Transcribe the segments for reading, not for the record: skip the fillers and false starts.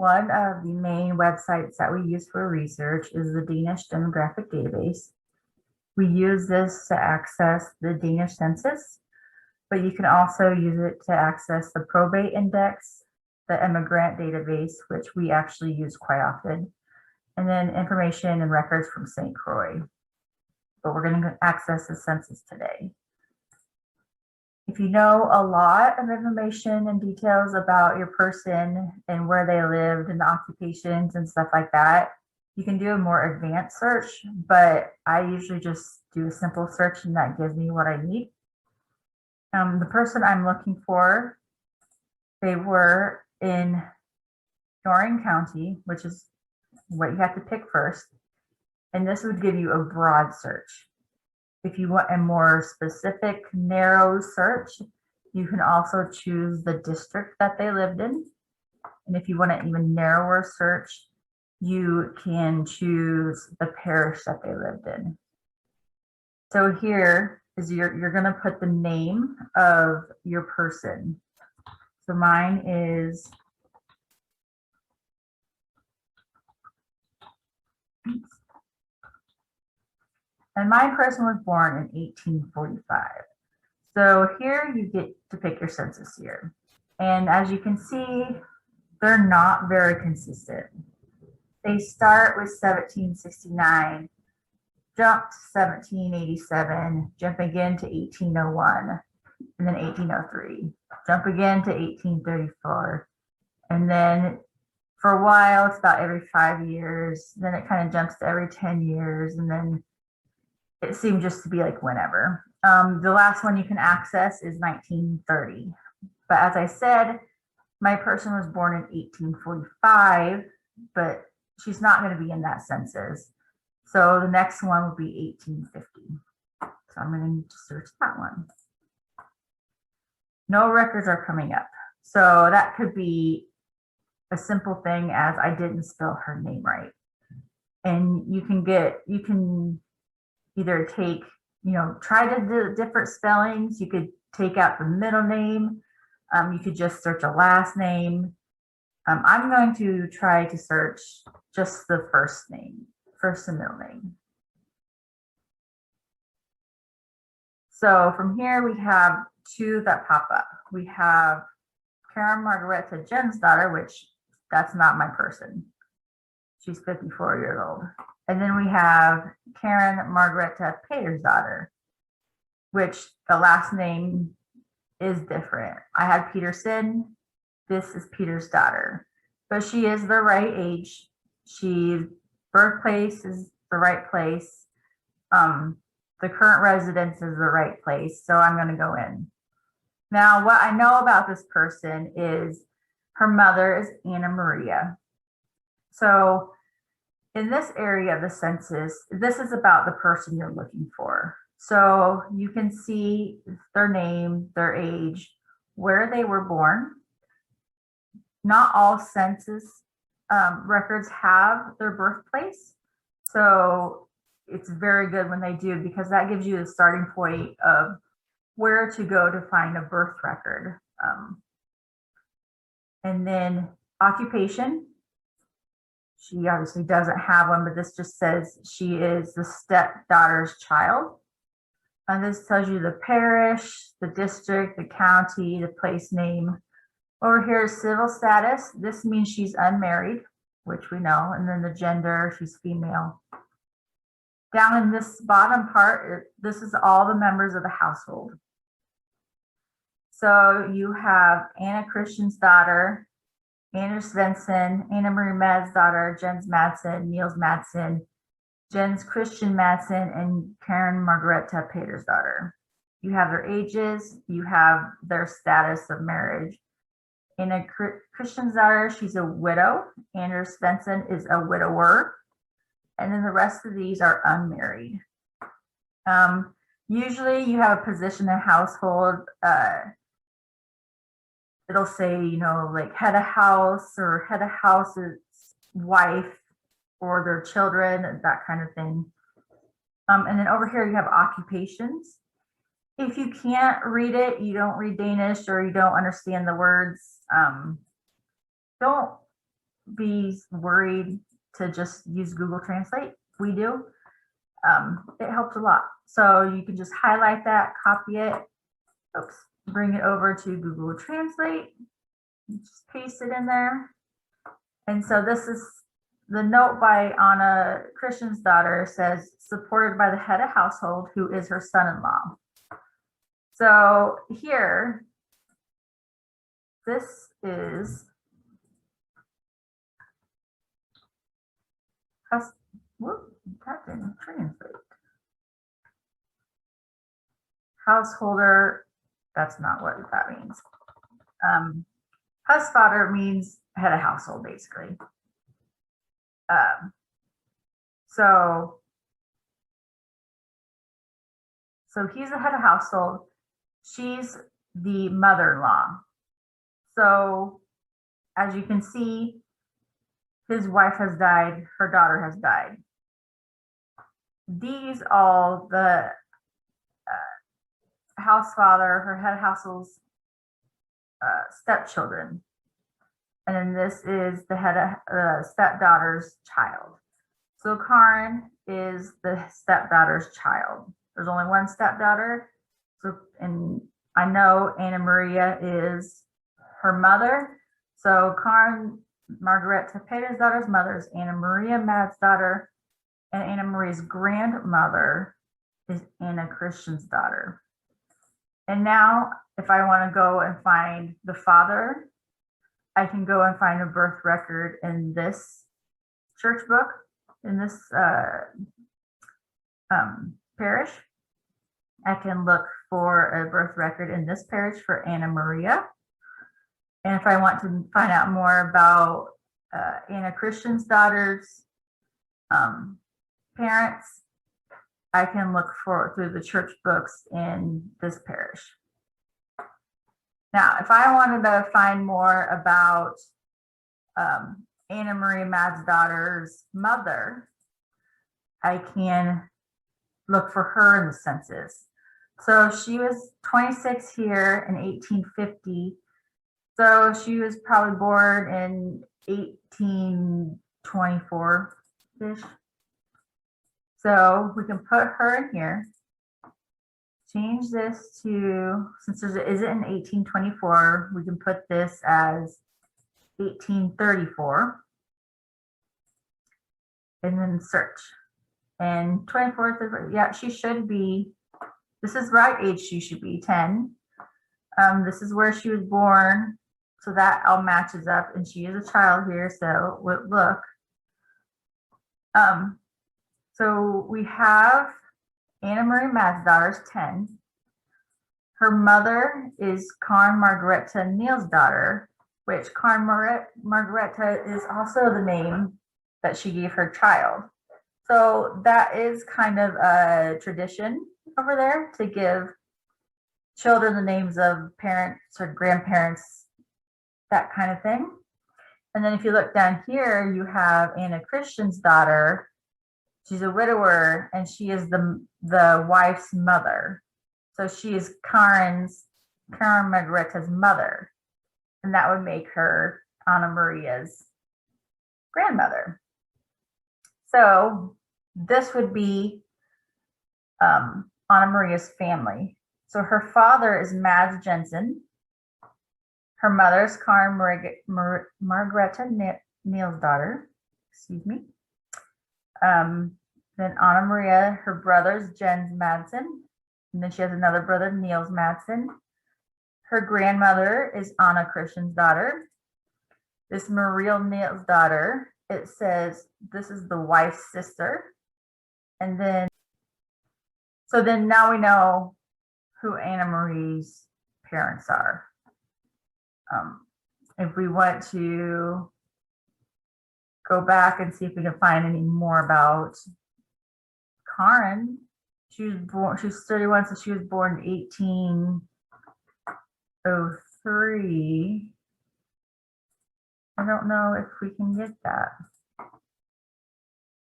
One of the main websites that we use for research is the Danish Demographic Database. We use this to access the Danish Census, but you can also use it to access the probate index, the immigrant database, which we actually use quite often, and then information and records from St. Croix. But we're going to access the census today. If you know a lot of information and details about your person and where they lived and the occupations and stuff like that, you can do a more advanced search, but I usually just do a simple search and that gives me what I need. The person I'm looking for, they were in Doring County, which is what you have to pick first. And this would give you a broad search. If you want a more specific, narrow search, you can also choose the district that they lived in. And if you want an even narrower search, you can choose the parish that they lived in. So here is you're going to put the name of your person. So mine is and my person was born in 1845. So here you get to pick your census year. And as you can see, they're not very consistent. They start with 1769, jump to 1787, jump again to 1801, and then 1803, jump again to 1834. And then for a while, it's about every 5 years. Then it kind of jumps to every 10 years. And then it seemed just to be like whenever. The last one you can access is 1930. But as I said, my person was born in 1845, but she's not going to be in that census. So the next one would be 1850. So I'm going to search that one. No records are coming up. So that could be a simple thing as I didn't spell her name right. And you can either take, try to do different spellings. You could take out the middle name. You could just search a last name. I'm going to try to search just the first name, first and middle name. So from here, we have two that pop up. We have Karen Margareta Jen's daughter, which that's not my person. She's 54 years old. And then we have Karen Margareta Peter's daughter, which the last name is different. I have Peterson. This is Peter's daughter, but she is the right age. She's birthplace is the right place. The current residence is the right place. So I'm going to go in. Now, what I know about this person is her mother is Anna Maria. So in this area of the census, this is about the person you're looking for. So you can see their name, their age, where they were born. Not all census records have their birthplace. So it's very good when they do, because that gives you the starting point of where to go to find a birth record. And then occupation. She obviously doesn't have one, but this just says she is the stepdaughter's child. And this tells you the parish, the district, the county, the place name. Over here is civil status. This means she's unmarried, which we know. And then the gender, she's female. Down in this bottom part, this is all the members of the household. So you have Anna Christian's daughter, Anders Svensson, Anna Marie Mad's daughter, Jens Madsen, Niels Madsen, Jens Christian Madsen, and Karen Margareta Peter's daughter. You have their ages, you have their status of marriage. Anna Christian's daughter, she's a widow. Anders Svensson is a widower. And then the rest of these are unmarried. Usually you have a position in household. It'll say, like head of house or head of house's wife or their children, that kind of thing. And then over here you have occupations. If you can't read it, you don't read Danish or you don't understand the words, don't be worried to just use Google Translate. We do. It helps a lot. So you can just highlight that, copy it, oops, bring it over to Google Translate, just paste it in there. And so this is the note by Anna Christian's daughter says, supported by the head of household, who is her son-in-law. So here, this is whoop, that didn't translate. Householder, that's not what that means. Husfather means head of household, basically. So he's the head of household. She's the mother-in-law. So as you can see, his wife has died, her daughter has died. These all the house father, her head of household's stepchildren. And then this is the head of stepdaughter's child. So Karen is the stepdaughter's child. There's only one stepdaughter. So, and I know Anna Maria is her mother. So Karen Margareta Peter's daughter's mother is Anna Maria Mad's daughter, and Anna Maria's grandmother is Anna Christian's daughter. And now, if I want to go and find the father, I can go and find a birth record in this church book, in this parish. I can look for a birth record in this parish for Anna Maria. And if I want to find out more about Anna Christian's daughter's parents, I can look through the church books in this parish. Now, if I wanted to find more about Anna Maria Mad's daughter's mother, I can look for her in the census. So she was 26 here in 1850. So she was probably born in 1824-ish. So we can put her in here. Change this to, since there isn't in 1824, we can put this as 1834. And then search. And 24, yeah, she should be, this is right age she should be, 10. This is where she was born. So that all matches up, and she is a child here, so look. So we have Anna Maria Mad's daughter's 10. Her mother is Karen Margareta Neal's daughter, which Karen Margareta is also the name that she gave her child. So that is kind of a tradition over there to give children the names of parents or grandparents, that kind of thing. And then if you look down here, you have Anna Christian's daughter. She's a widower, and she is the wife's mother. So she is Karen Margareta's mother. And that would make her Anna Maria's grandmother. So this would be Anna Maria's family. So her father is Mads Jensen. Her mother is Karen Margareta Neal's daughter. Excuse me. Then Anna Maria, her brother's Jens Madsen. And then she has another brother, Niels Madsen. Her grandmother is Anna Christian's daughter. This Maria Neal's daughter, it says this is the wife's sister. And then, so then now we know who Anna Marie's parents are. If we want to go back and see if we can find any more about Karen, she was 31, so she was born in 1803. I don't know if we can get that.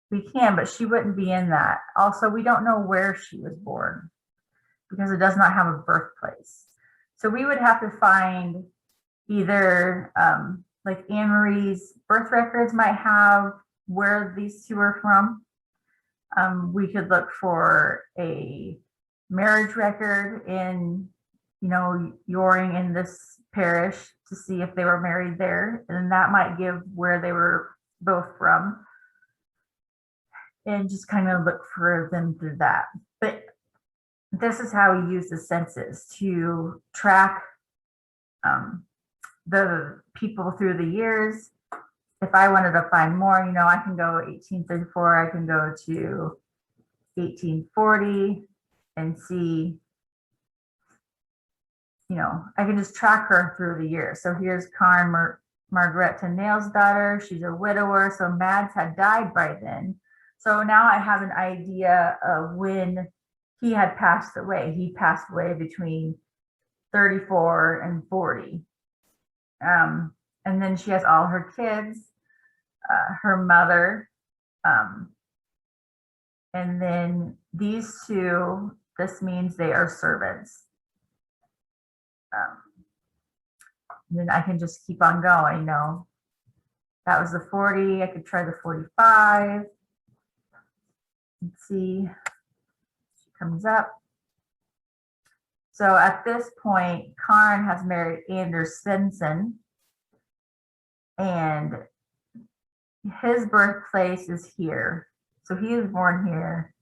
We can, but she wouldn't be in that. Also, we don't know where she was born because it does not have a birthplace. So we would have to find either like Anne Marie's birth records might have where these two are from. We could look for a marriage record in, Yoring in this parish to see if they were married there, and that might give where they were both from, and just kind of look for them through that. But this is how we use the census to track the people through the years. If I wanted to find more, I can go 1834, I can go to 1840 and see, I can just track her through the years. So here's Karen Margaretta Nail's daughter. She's a widower. So Mads had died by then. So now I have an idea of when he had passed away. He passed away between 34 and 40. And then she has all her kids, her mother, and then these two, this means they are servants. Then I can just keep on going. That was the 40. I could try the 45. Let's see. She comes up. So at this point, Karen has married Anders Svensson, and his birthplace is here. So he was born here.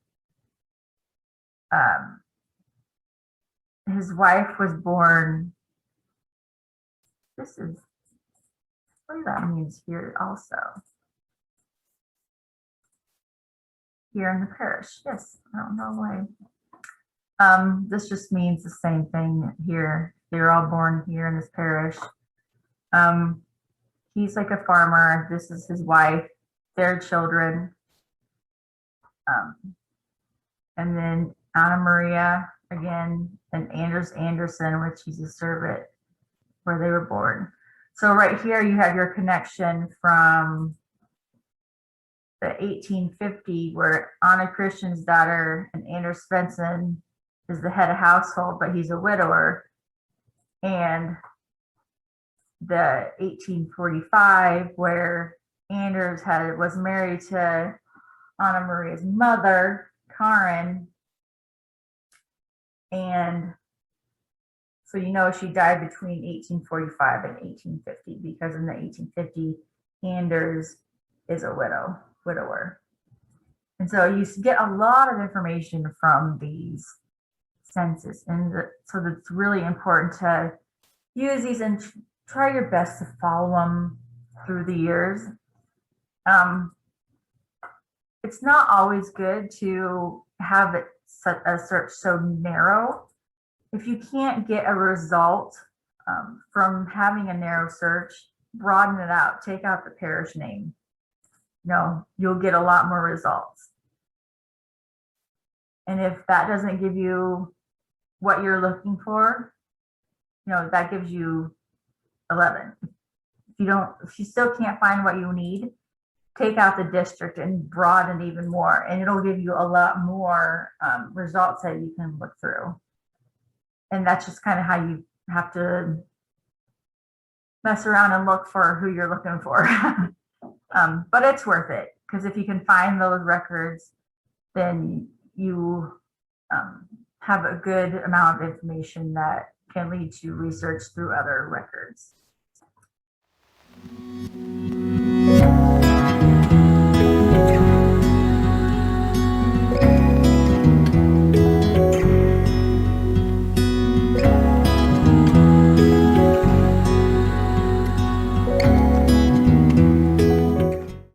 His wife was born. This is what that means here also. Here in the parish. Yes, I don't know why. This just means the same thing here. They're all born here in this parish. He's like a farmer. This is his wife, their children. And then Anna Maria again, and Anders Anderson, which he's a servant, where they were born. So right here you have your connection from the 1850, where Anna Christian's daughter and Anders Svensson is the head of household, but he's a widower, and the 1845, where Anders was married to Anna Maria's mother, Karen, and so she died between 1845 and 1850, because in the 1850, Anders is a widower. And so you get a lot of information from these census, and so it's really important to use these and try your best to follow them through the years. It's not always good to have a search so narrow. If you can't get a result from having a narrow search, broaden it out. Take out the parish name. You'll get a lot more results. And if that doesn't give you what you're looking for, that gives you 11. If you still can't find what you need, take out the district and broaden even more, and it'll give you a lot more results that you can look through. And that's just kind of how you have to mess around and look for who you're looking for. But it's worth it, because if you can find those records, then you have a good amount of information that can lead to research through other records.